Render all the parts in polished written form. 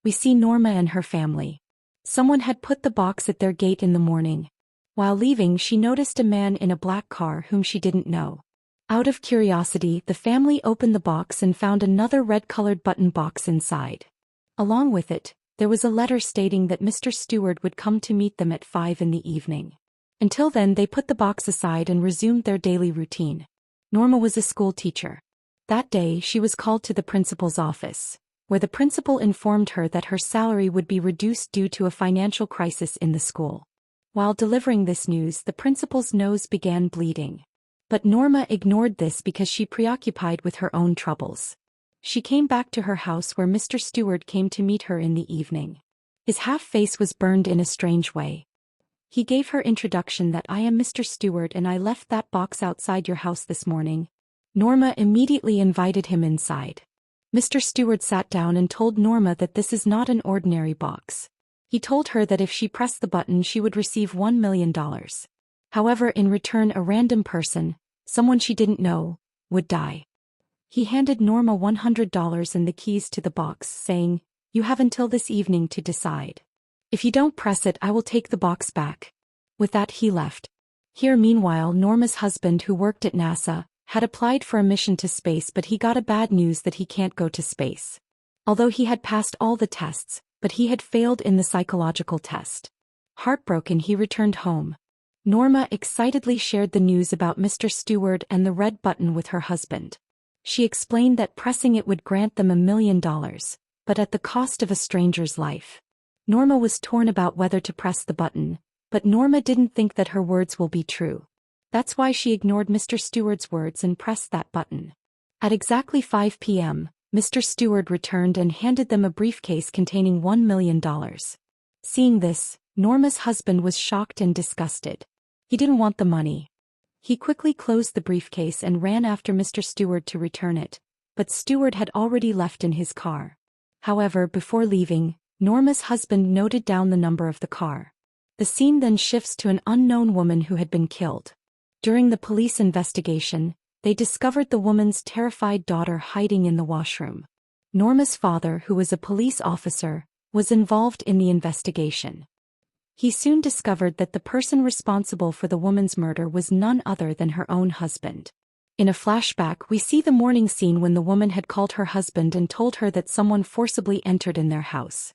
we see Norma and her family. Someone had put the box at their gate in the morning. While leaving, she noticed a man in a black car whom she didn't know. Out of curiosity, the family opened the box and found another red-colored button box inside. Along with it, there was a letter stating that Mr. Stewart would come to meet them at 5 in the evening. Until then, they put the box aside and resumed their daily routine. Norma was a school teacher. That day, she was called to the principal's office, where the principal informed her that her salary would be reduced due to a financial crisis in the school. While delivering this news, the principal's nose began bleeding. But Norma ignored this because she preoccupied with her own troubles. She came back to her house where Mr. Stewart came to meet her in the evening. His half-face was burned in a strange way. He gave her introduction that I am Mr. Stewart and I left that box outside your house this morning. Norma immediately invited him inside. Mr. Stewart sat down and told Norma that this is not an ordinary box. He told her that if she pressed the button she would receive $1 million. However, in return a random person, someone she didn't know, would die. He handed Norma $100 and the keys to the box, saying, "You have until this evening to decide. If you don't press it, I will take the box back." With that he left. Here meanwhile, Norma's husband, who worked at NASA, had applied for a mission to space, but he got a bad news that he can't go to space. Although he had passed all the tests, but he had failed in the psychological test. Heartbroken, he returned home. Norma excitedly shared the news about Mr. Stewart and the red button with her husband. She explained that pressing it would grant them $1 million, but at the cost of a stranger's life. Norma was torn about whether to press the button, but Norma didn't think that her words will be true. That's why she ignored Mr. Stewart's words and pressed that button. At exactly 5 p.m., Mr. Stewart returned and handed them a briefcase containing $1 million. Seeing this, Norma's husband was shocked and disgusted. He didn't want the money. He quickly closed the briefcase and ran after Mr. Stewart to return it, but Stewart had already left in his car. However, before leaving, Norma's husband noted down the number of the car. The scene then shifts to an unknown woman who had been killed. During the police investigation, they discovered the woman's terrified daughter hiding in the washroom. Norma's father, who was a police officer, was involved in the investigation. He soon discovered that the person responsible for the woman's murder was none other than her own husband. In a flashback, we see the morning scene when the woman had called her husband and told her that someone forcibly entered in their house.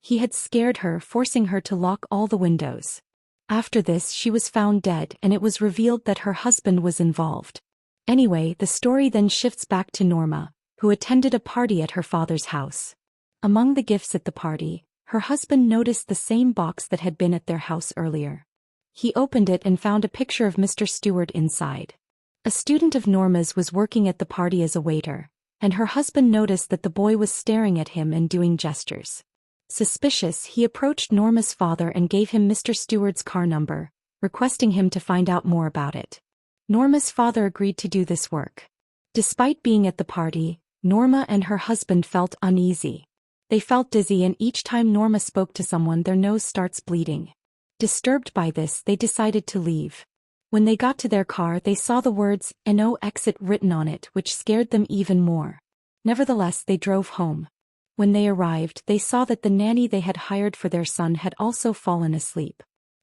He had scared her, forcing her to lock all the windows. After this, she was found dead and it was revealed that her husband was involved. Anyway, the story then shifts back to Norma, who attended a party at her father's house. Among the gifts at the party, her husband noticed the same box that had been at their house earlier. He opened it and found a picture of Mr. Stewart inside. A student of Norma's was working at the party as a waiter, and her husband noticed that the boy was staring at him and doing gestures. Suspicious, he approached Norma's father and gave him Mr. Stewart's car number, requesting him to find out more about it. Norma's father agreed to do this work. Despite being at the party, Norma and her husband felt uneasy. They felt dizzy, and each time Norma spoke to someone their nose starts bleeding. Disturbed by this, they decided to leave. When they got to their car, they saw the words "No exit" written on it, which scared them even more. Nevertheless, they drove home. When they arrived, they saw that the nanny they had hired for their son had also fallen asleep.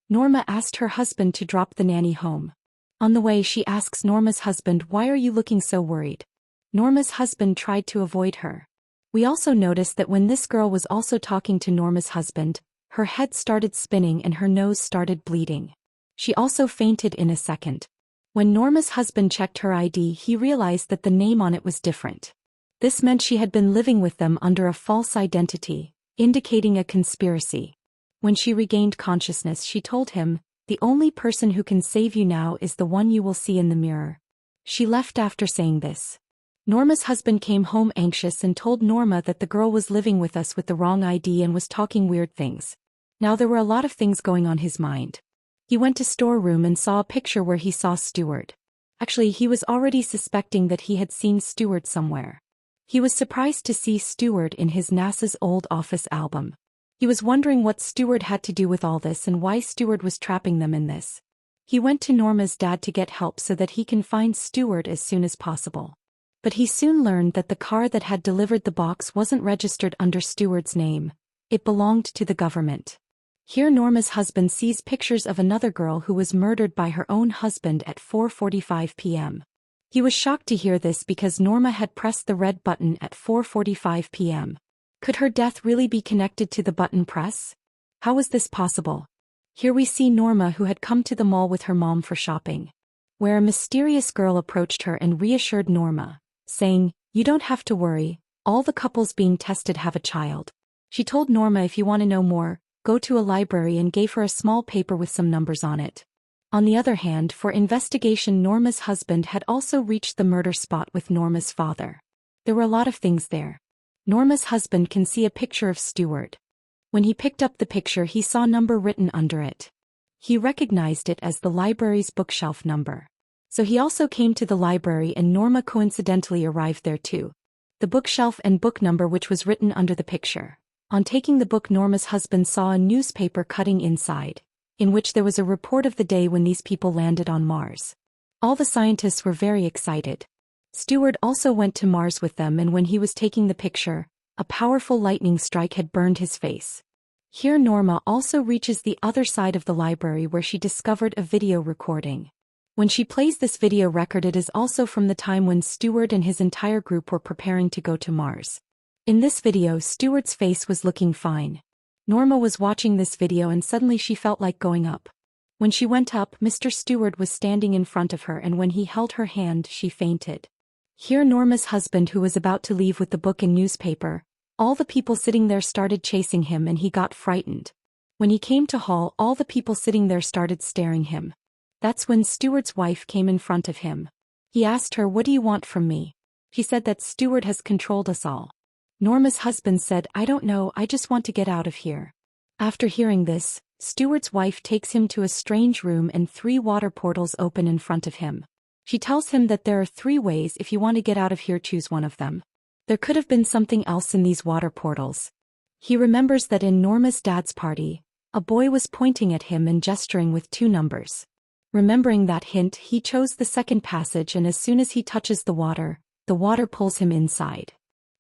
Norma asked her husband to drop the nanny home. On the way, she asks Norma's husband, "Why are you looking so worried?" Norma's husband tried to avoid her. We also noticed that when this girl was also talking to Norma's husband, her head started spinning and her nose started bleeding. She also fainted in a second. When Norma's husband checked her ID, he realized that the name on it was different. This meant she had been living with them under a false identity, indicating a conspiracy. When she regained consciousness, she told him, "The only person who can save you now is the one you will see in the mirror." She left after saying this. Norma's husband came home anxious and told Norma that the girl was living with us with the wrong ID and was talking weird things. Now there were a lot of things going on his mind. He went to storeroom and saw a picture where he saw Stewart. Actually, he was already suspecting that he had seen Stewart somewhere. He was surprised to see Stewart in his NASA's old office album. He was wondering what Stewart had to do with all this and why Stewart was trapping them in this. He went to Norma's dad to get help so that he can find Stewart as soon as possible. But he soon learned that the car that had delivered the box wasn't registered under Stewart's name, It belonged to the government. Here Norma's husband sees pictures of another girl who was murdered by her own husband at 4:45 p.m. He was shocked to hear this because Norma had pressed the red button at 4:45 p.m. Could her death really be connected to the button press? How was this possible? Here we see Norma, who had come to the mall with her mom for shopping, where a mysterious girl approached her and reassured Norma, saying, "You don't have to worry, all the couples being tested have a child." She told Norma, "If you want to know more, go to a library," and gave her a small paper with some numbers on it. On the other hand, for investigation, Norma's husband had also reached the murder spot with Norma's father. There were a lot of things there. Norma's husband can see a picture of Stewart. When he picked up the picture, he saw number written under it. He recognized it as the library's bookshelf number. So he also came to the library, and Norma coincidentally arrived there too. The bookshelf and book number which was written under the picture. On taking the book, Norma's husband saw a newspaper cutting inside, in which there was a report of the day when these people landed on Mars. All the scientists were very excited. Stewart also went to Mars with them, and when he was taking the picture, a powerful lightning strike had burned his face. Here Norma also reaches the other side of the library, where she discovered a video recording. When she plays this video record, it is also from the time when Stewart and his entire group were preparing to go to Mars. In this video, Stewart's face was looking fine. Norma was watching this video and suddenly she felt like going up. When she went up, Mr. Stewart was standing in front of her, and when he held her hand, she fainted. Here Norma's husband, who was about to leave with the book and newspaper, all the people sitting there started chasing him and he got frightened. When he came to hall, all the people sitting there started staring him. That's when Stewart's wife came in front of him. He asked her, "What do you want from me?" She said that Stewart has controlled us all. Norma's husband said, "I don't know, I just want to get out of here." After hearing this, Stewart's wife takes him to a strange room and 3 water portals open in front of him. She tells him that there are 3 ways. If you want to get out of here, choose one of them. There could have been something else in these water portals. He remembers that in Norma's dad's party, a boy was pointing at him and gesturing with 2 numbers. Remembering that hint, he chose the second passage, and as soon as he touches the water pulls him inside.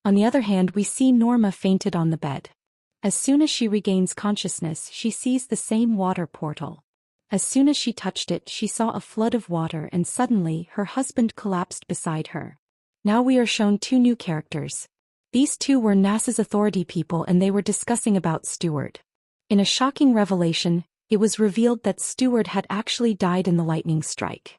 On the other hand, we see Norma fainted on the bed. As soon as she regains consciousness, she sees the same water portal. As soon as she touched it, she saw a flood of water, and suddenly her husband collapsed beside her. Now we are shown 2 new characters. These 2 were NASA's authority people, and they were discussing about Stewart. In a shocking revelation, it was revealed that Stewart had actually died in the lightning strike.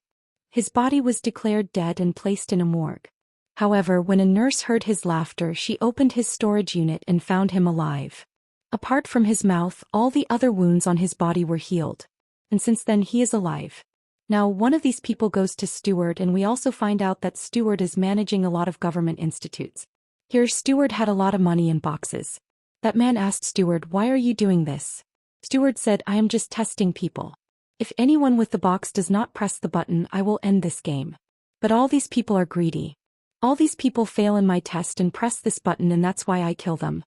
His body was declared dead and placed in a morgue. However, when a nurse heard his laughter, she opened his storage unit and found him alive. Apart from his mouth, all the other wounds on his body were healed. And since then he is alive. Now one of these people goes to Stewart, and we also find out that Stewart is managing a lot of government institutes. Here Stewart had a lot of money in boxes. That man asked Stewart, "Why are you doing this?" Stewart said, "I am just testing people. If anyone with the box does not press the button, I will end this game. But all these people are greedy. All these people fail in my test and press this button, and that's why I kill them."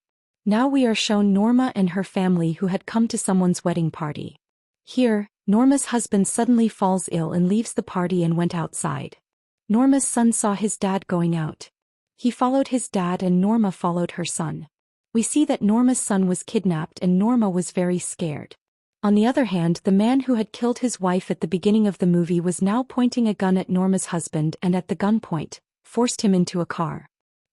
Now we are shown Norma and her family, who had come to someone's wedding party. Here, Norma's husband suddenly falls ill and leaves the party and went outside. Norma's son saw his dad going out. He followed his dad and Norma followed her son. We see that Norma's son was kidnapped and Norma was very scared. On the other hand, the man who had killed his wife at the beginning of the movie was now pointing a gun at Norma's husband, and at the gunpoint, forced him into a car.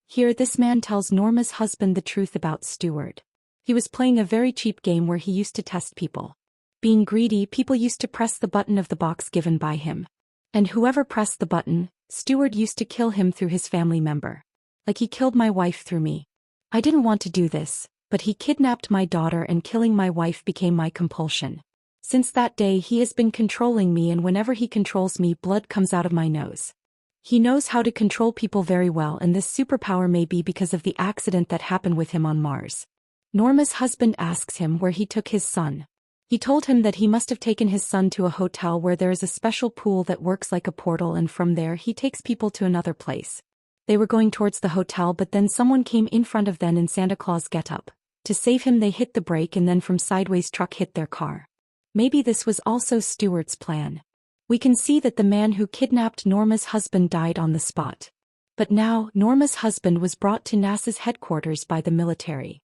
Here this man tells Norma's husband the truth about Stewart. He was playing a very cheap game where he used to test people. Being greedy, people used to press the button of the box given by him. And whoever pressed the button, Stewart used to kill him through his family member. Like he killed my wife through me. I didn't want to do this, but he kidnapped my daughter and killing my wife became my compulsion. Since that day he has been controlling me, and whenever he controls me, blood comes out of my nose. He knows how to control people very well, and this superpower may be because of the accident that happened with him on Mars. Norma's husband asks him where he took his son. He told him that he must have taken his son to a hotel where there is a special pool that works like a portal, and from there he takes people to another place. They were going towards the hotel, but then someone came in front of them in Santa Claus getup. To save him they hit the brake, and then from sideways truck hit their car. Maybe this was also Stewart's plan. We can see that the man who kidnapped Norma's husband died on the spot. But now, Norma's husband was brought to NASA's headquarters by the military.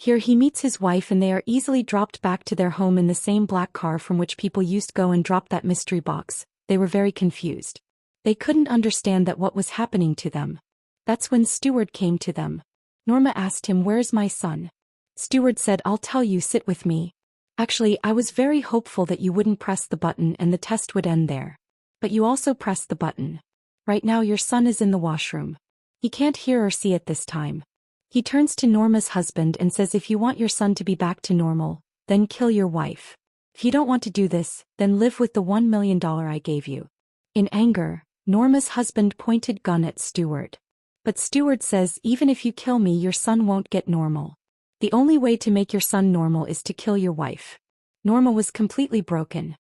Here he meets his wife and they are easily dropped back to their home in the same black car from which people used to go and drop that mystery box. They were very confused. They couldn't understand that what was happening to them. That's when Stewart came to them. Norma asked him, "Where's my son?" Stewart said, "I'll tell you, sit with me. Actually, I was very hopeful that you wouldn't press the button and the test would end there. But you also pressed the button. Right now your son is in the washroom. He can't hear or see at this time." He turns to Norma's husband and says, "If you want your son to be back to normal, then kill your wife. If you don't want to do this, then live with the $1 million I gave you." In anger, Norma's husband pointed gun at Stewart. But Stewart says, "Even if you kill me, your son won't get normal. The only way to make your son normal is to kill your wife." Norma was completely broken.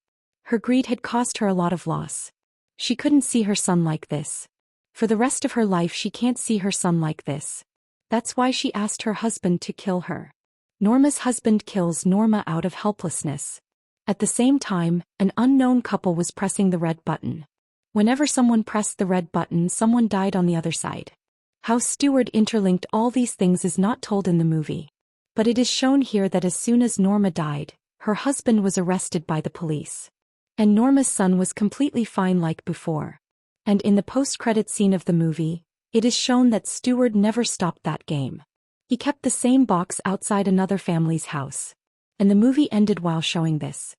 Her greed had cost her a lot of loss. She couldn't see her son like this. For the rest of her life she can't see her son like this. That's why she asked her husband to kill her. Norma's husband kills Norma out of helplessness. At the same time, an unknown couple was pressing the red button. Whenever someone pressed the red button, someone died on the other side. How Stewart interlinked all these things is not told in the movie. But it is shown here that as soon as Norma died, her husband was arrested by the police. And Norma's son was completely fine like before. And in the post-credit scene of the movie, it is shown that Stewart never stopped that game. He kept the same box outside another family's house. And the movie ended while showing this.